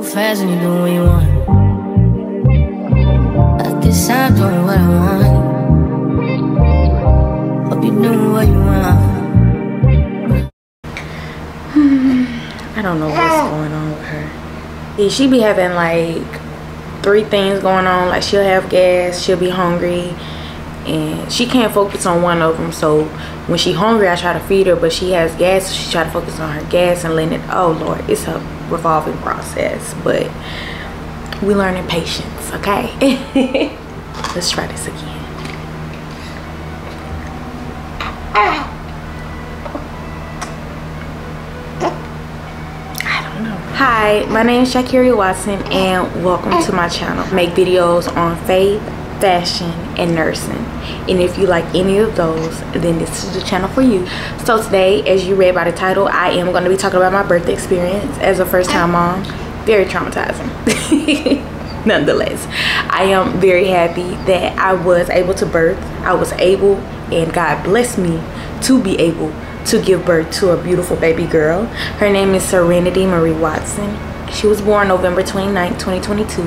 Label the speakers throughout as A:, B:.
A: Too fast and you do what you want. At this time, doing what I want. Hope you doing what you want.
B: I don't know what's going on with her. Yeah, she be having like 3 things going on. Like she'll have gas, she'll be hungry, and she can't focus on one of them. So when she hungry, I try to feed her, but she has gas, so she try to focus on her gas and letting it. Oh Lord, it's a revolving process, but we learning patience, okay? Let's try this again. Hi, my name is Shakira Watson and welcome to my channel. I make videos on faith, fashion, and nursing. And if you like any of those, then this is the channel for you. So today, as you read by the title, I am going to be talking about my birth experience as a first-time mom. Very traumatizing. Nonetheless, I am very happy that I was able to birth. I was able, and God blessed me to be able to give birth to a beautiful baby girl. Her name is Serenity Marie Watson. She was born November 29th, 2022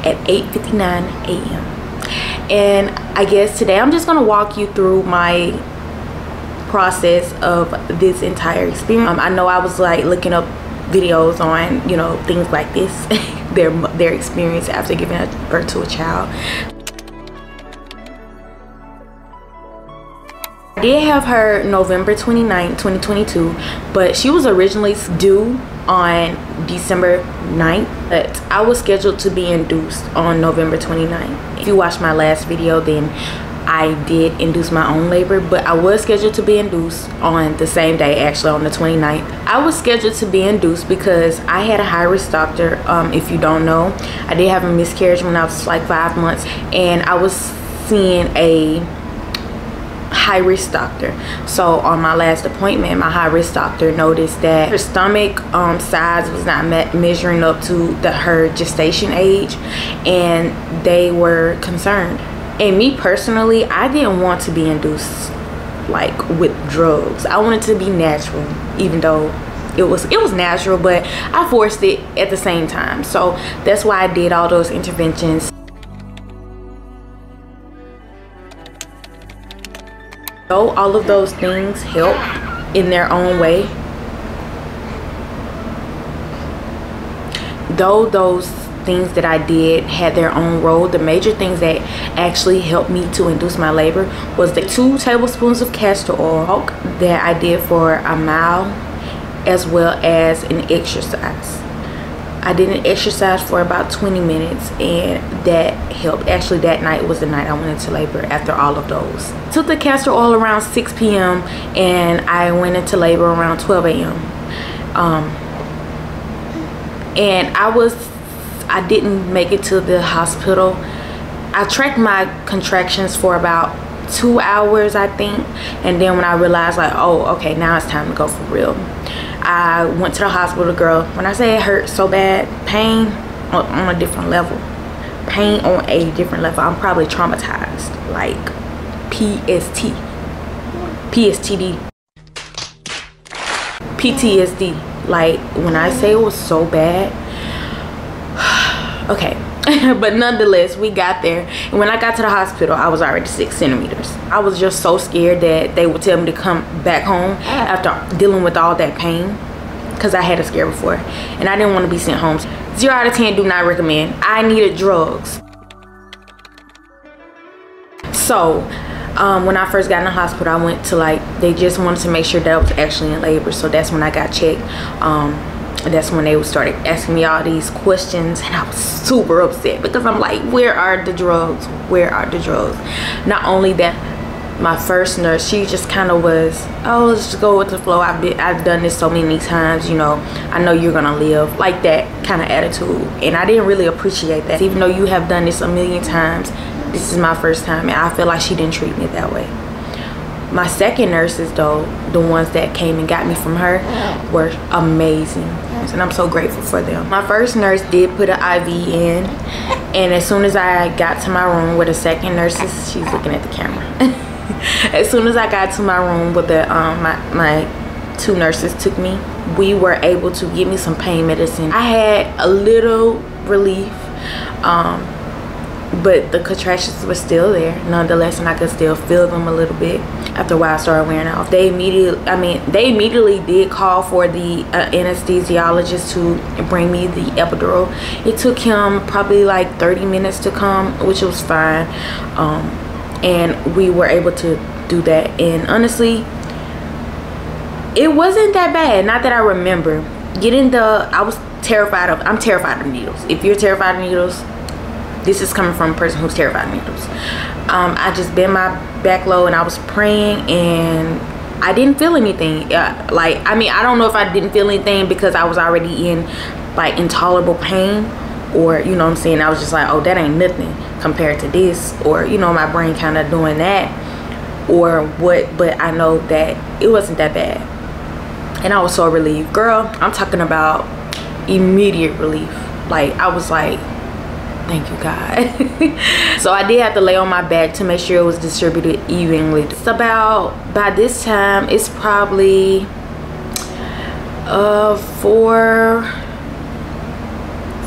B: at 8:59 a.m. And I guess today I'm just gonna walk you through my process of this entire experience. I know I was like looking up videos on, you know, things like this, their experience after giving birth to a child. I did have her November 29th, 2022, but she was originally due on December 9th, but I was scheduled to be induced on November 29th. If you watched my last video, then I did induce my own labor, but I was scheduled to be induced on the same day, actually on the 29th. I was scheduled to be induced because I had a high-risk doctor. If you don't know, I did have a miscarriage when I was like 5 months, and I was seeing a high-risk doctor. So on my last appointment, my high-risk doctor noticed that her stomach size was not measuring up to her gestation age, and they were concerned. And me personally, I didn't want to be induced like with drugs. I wanted to be natural, even though it was natural, but I forced it at the same time. So that's why I did all those interventions. Though all of those things help in their own way, though those things that I did had their own role, the major things that actually helped me to induce my labor was the 2 tablespoons of castor oil that I did for a mile, as well as an exercise. I did an exercise for about 20 minutes, and that helped. Actually, that night was the night I went into labor after all of those. Took the castor oil around 6 p.m. and I went into labor around 12 a.m. And I didn't make it to the hospital. I tracked my contractions for about 2 hours, I think. And then when I realized like, oh, okay, now it's time to go for real, I went to the hospital. Girl, when I say it hurt so bad, pain on a different level. Pain on a different level. I'm probably traumatized. Like PTSD. Like when I say it was so bad. Okay. But nonetheless, we got there, and when I got to the hospital, I was already 6 centimeters. I was just so scared that they would tell me to come back home after dealing with all that pain, because I had a scare before, and I didn't want to be sent home. 0 out of 10, do not recommend. I needed drugs. So when I first got in the hospital, I went to they just wanted to make sure that I was actually in labor, so that's when I got checked. That's when they started asking me all these questions, and I was super upset because I'm like, where are the drugs? Where are the drugs? Not only that, my first nurse, she just kind of was, oh, let's just go with the flow. I've done this so many times, you know, I know you're gonna live, like that kind of attitude. And I didn't really appreciate that. Even though you have done this a million times, this is my first time, and I feel like she didn't treat me that way. My second nurses, though, the ones that came and got me from her, were amazing, and I'm so grateful for them. My first nurse did put an IV in, and as soon as I got to my room with the second nurses, she's looking at the camera. As soon as I got to my room with the my 2 nurses took me, we were able to give me some pain medicine. I had a little relief, but the contractions were still there nonetheless, and I could still feel them a little bit. After a while, I started wearing off. They immediately did call for the anesthesiologist to bring me the epidural. It took him probably like 30 minutes to come, which was fine, and we were able to do that. And honestly, it wasn't that bad. Not that I remember getting I'm terrified of needles. If you're terrified of needles, this is coming from a person who's terrified of needles. I just bent my back low and I was praying, and I didn't feel anything. I don't know if I didn't feel anything because I was already in like intolerable pain, or you know what I'm saying, I was just like, oh, that ain't nothing compared to this, or you know, my brain kind of doing that or what. But I know that it wasn't that bad, and I was so relieved. Girl, I'm talking about immediate relief. Like, I was like, thank you, God. So I did have to lay on my back to make sure it was distributed evenly. It's about, by this time, it's probably 4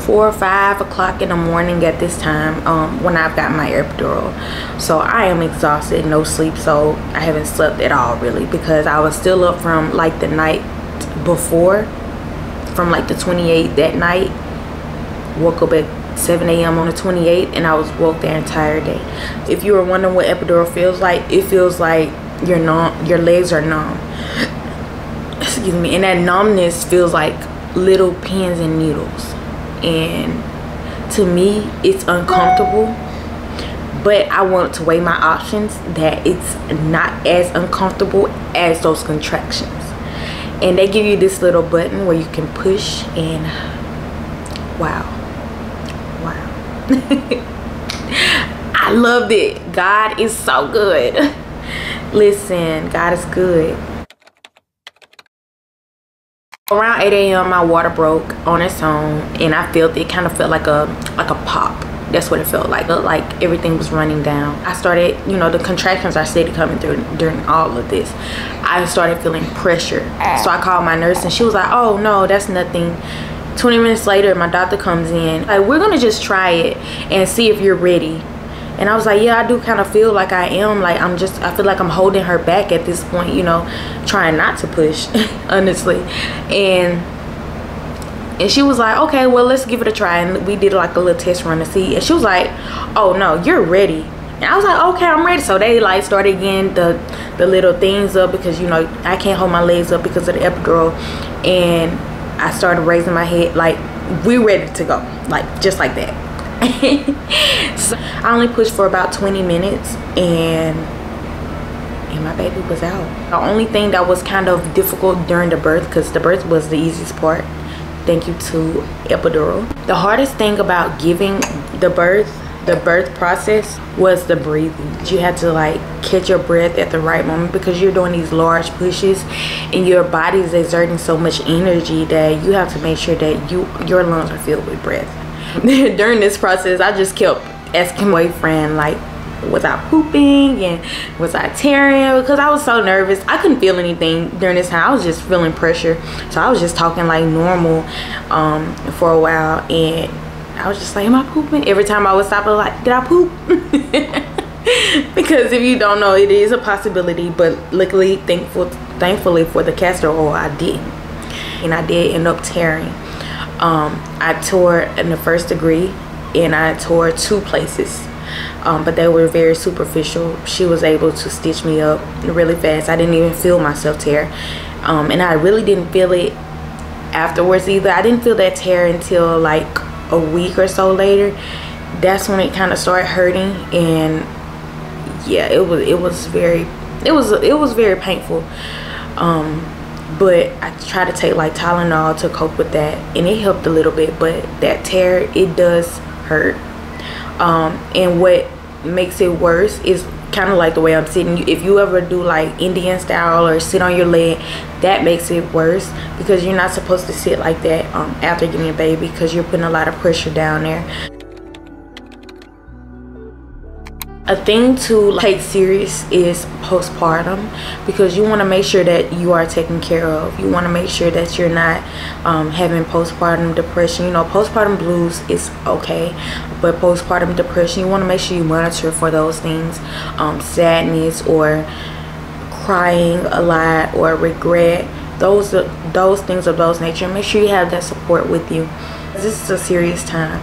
B: or 5 o'clock in the morning at this time, when I've got my epidural. So I am exhausted, no sleep, so I haven't slept at all really, because I was still up from like the night before, from like the 28th that night. Woke up at 7 a.m. on the 28th, and I was woke the entire day. If you were wondering what epidural feels like, it feels like your legs are numb. Excuse me. And that numbness feels like little pins and needles. And to me, it's uncomfortable. But I wanted to weigh my options that it's not as uncomfortable as those contractions. And they give you this little button where you can push, and wow. I loved it. God is so good. Listen, God is good. Around 8 a.m. my water broke on its own, and I felt it kind of felt like a pop. That's what it felt like everything was running down. I started, you know, the contractions are steady coming through during all of this. I started feeling pressure, so I called my nurse, and she was like, oh no, that's nothing. 20 minutes later, my doctor comes in, like, we're gonna just try it and see if you're ready. And I was like, yeah, I do kind of feel like I am. Like, I feel like I'm holding her back at this point, you know, trying not to push, honestly. And she was like, okay, well, let's give it a try. And we did like a little test run to see. And she was like, oh no, you're ready. And I was like, okay, I'm ready. So they like started getting the little things up, because, you know, I can't hold my legs up because of the epidural. And I started raising my head, like, we're ready to go, like, just like that. So I only pushed for about 20 minutes, and my baby was out. The only thing that was kind of difficult during the birth, because the birth was the easiest part, thank you to epidural. The hardest thing about giving the birth process was the breathing. You had to like catch your breath at the right moment, because you're doing these large pushes and your body is exerting so much energy that you have to make sure that your lungs are filled with breath. During this process, I just kept asking my boyfriend, like, was I pooping and was I tearing, because I was so nervous. I couldn't feel anything during this time. I was just feeling pressure, so I was just talking like normal for a while, and I was just like, am I pooping? Every time I would stop, I was like, did I poop? Because if you don't know, it is a possibility. But luckily, thankfully for the castor oil, I didn't. And I did end up tearing. I tore in the 1st degree, and I tore 2 places. But they were very superficial. She was able to stitch me up really fast. I didn't even feel myself tear. And I really didn't feel it afterwards either. I didn't feel that tear until like a week or so later. That's when it kind of started hurting, and yeah, it was very painful. But I tried to take like Tylenol to cope with that, and it helped a little bit. But that tear, it does hurt. And what makes it worse is kind of like the way I'm sitting. If you ever do like Indian style or sit on your leg, that makes it worse, because you're not supposed to sit like that after getting a baby, because you're putting a lot of pressure down there. A thing to take serious is postpartum, because you want to make sure that you are taken care of. You want to make sure that you're not having postpartum depression. You know, postpartum blues is okay, but postpartum depression, you want to make sure you monitor for those things. Sadness or crying a lot or regret, those things of those nature. Make sure you have that support with you. This is a serious time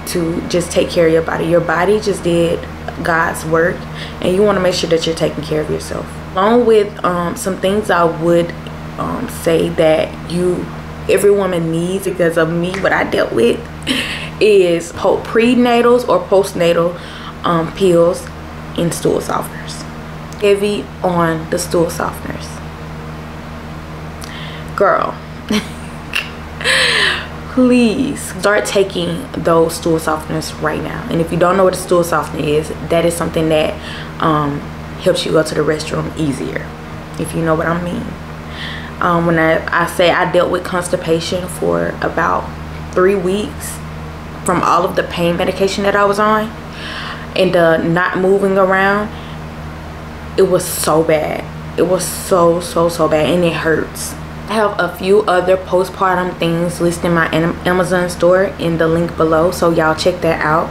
B: to just take care of your body. Your body just did God's work, and you want to make sure that you're taking care of yourself. Along with some things I would say that every woman needs, because of me, what I dealt with, is prenatals or postnatal pills and stool softeners. Heavy on the stool softeners, girl. Please start taking those stool softeners right now. And if you don't know what a stool softener is, that is something that helps you go to the restroom easier, if you know what I mean. When I say I dealt with constipation for about 3 weeks from all of the pain medication that I was on and not moving around, it was so bad. It was so bad, and it hurts. I have a few other postpartum things listed in my Amazon store in the link below, so y'all check that out.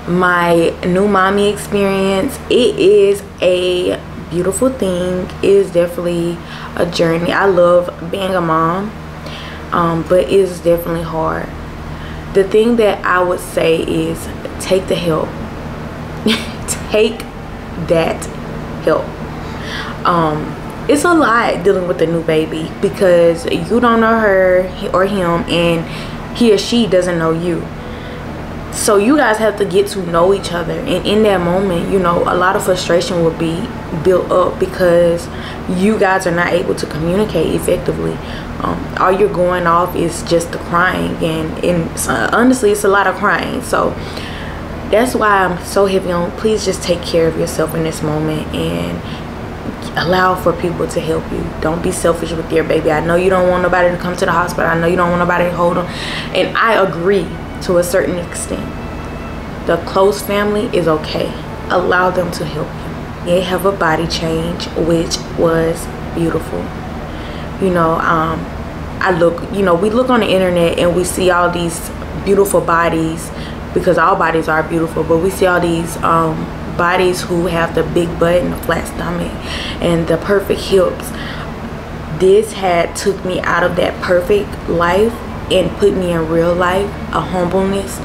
B: My new mommy experience, it is a beautiful thing. It is definitely a journey. I love being a mom, but it is definitely hard. The thing that I would say is take the help. Take that help. It's a lot dealing with a new baby, because you don't know her or him, and he or she doesn't know you. So you guys have to get to know each other, and in that moment, you know, a lot of frustration will be built up because you guys are not able to communicate effectively. All you're going off is just the crying, and honestly, it's a lot of crying. So that's why I'm so heavy on, please just take care of yourself in this moment and allow for people to help you. Don't be selfish with your baby. I know you don't want nobody to come to the hospital. I know you don't want nobody to hold them, and I agree to a certain extent. The close family is okay. Allow them to help you. They have a body change, which was beautiful. You know, we look on the internet and we see all these beautiful bodies, because all bodies are beautiful, but we see all these bodies who have the big butt and the flat stomach and the perfect hips. This took me out of that perfect life and put me in real life, a humbleness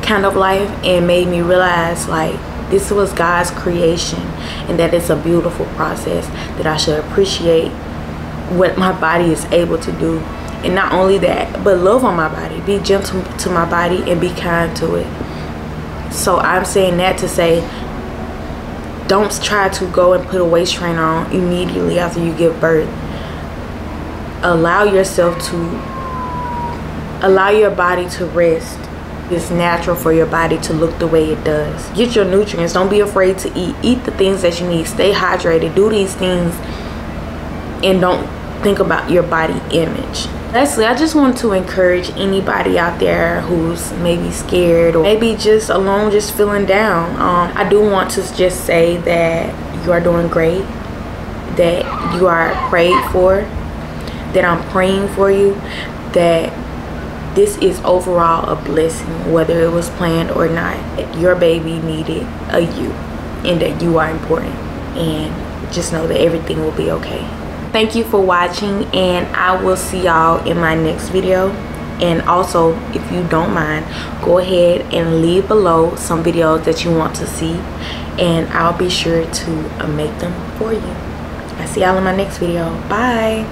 B: kind of life, and made me realize, like, this was God's creation, and that it's a beautiful process, that I should appreciate what my body is able to do. And not only that, but love on my body, be gentle to my body, and be kind to it. So I'm saying that to say, don't try to go and put a waist trainer on immediately after you give birth. Allow your body to rest. It's natural for your body to look the way it does. Get your nutrients. Don't be afraid to eat the things that you need. Stay hydrated. Do these things, and don't think about your body image. Lastly, I just want to encourage anybody out there who's maybe scared or maybe just alone, just feeling down. I do want to just say that you are doing great, that you are prayed for, that I'm praying for you, that this is overall a blessing, whether it was planned or not. Your baby needed a you, and that you are important, and just know that everything will be okay. Thank you for watching, and I will see y'all in my next video. And also, if you don't mind, go ahead and leave below some videos that you want to see, and I'll be sure to make them for you. I'll see y'all in my next video. Bye.